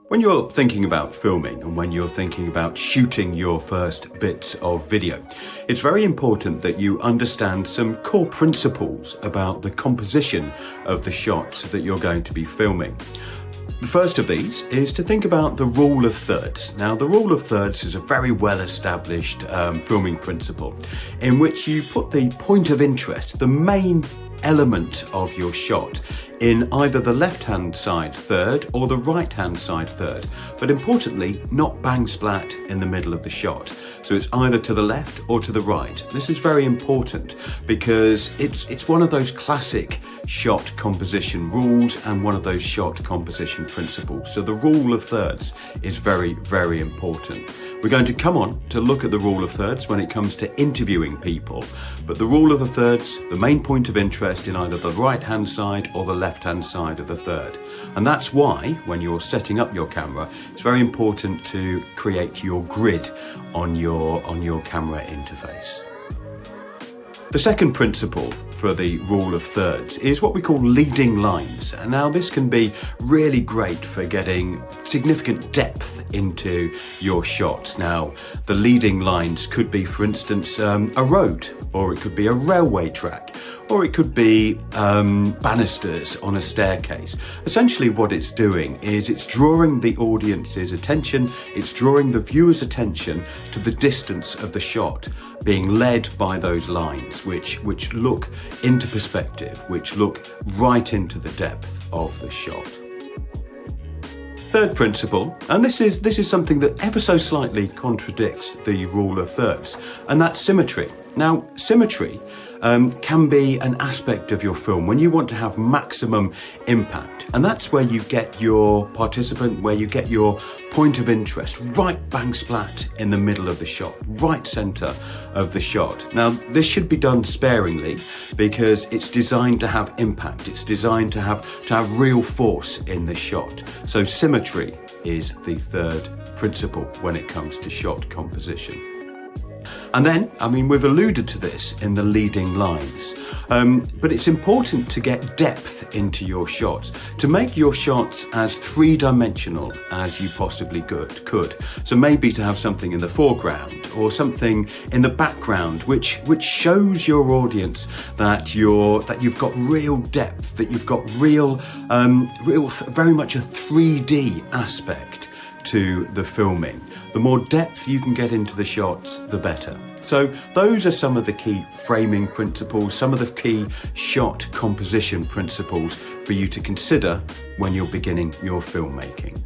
When you're thinking about filming and when you're thinking about shooting your first bits of video, it's very important that you understand some core principles about the composition of the shots that you're going to be filming. The first of these is to think about the rule of thirds. Now, the rule of thirds is a very well-established filming principle in which you put the point of interest, the main element of your shot, in either the left-hand side third or the right-hand side third, but importantly, not bang splat in the middle of the shot. So it's either to the left or to the right. This is very important because it's one of those classic shot composition rules and one of those shot composition principles. So the rule of thirds is very, very important. We're going to come on to look at the rule of thirds when it comes to interviewing people, but the rule of the thirds, the main point of interest in either the right-hand side or the left-hand side of the third. And that's why when you're setting up your camera, it's very important to create your grid on your camera interface. The second principle for the rule of thirds is what we call leading lines. And now this can be really great for getting significant depth into your shots. Now, the leading lines could be, for instance, a road, or it could be a railway track, or it could be banisters on a staircase. Essentially what it's doing is it's drawing the audience's attention, it's drawing the viewer's attention to the distance of the shot, being led by those lines which look into perspective, which look right into the depth of the shot. Third principle, and this is something that ever so slightly contradicts the rule of thirds, and that's symmetry. Now, symmetry can be an aspect of your film when you want to have maximum impact, and that's where you get your participant, where you get your point of interest right bang splat in the middle of the shot, right center of the shot. Now, this should be done sparingly because it's designed to have impact. It's designed to have real force in the shot. So symmetry is the third principle when it comes to shot composition. And then, we've alluded to this in the leading lines, but it's important to get depth into your shots, to make your shots as three-dimensional as you possibly could. So maybe to have something in the foreground or something in the background, which shows your audience that you've got real depth, that you've got real, very much a 3D aspect to the filming. The more depth you can get into the shots, the better. So those are some of the key framing principles, some of the key shot composition principles for you to consider when you're beginning your filmmaking.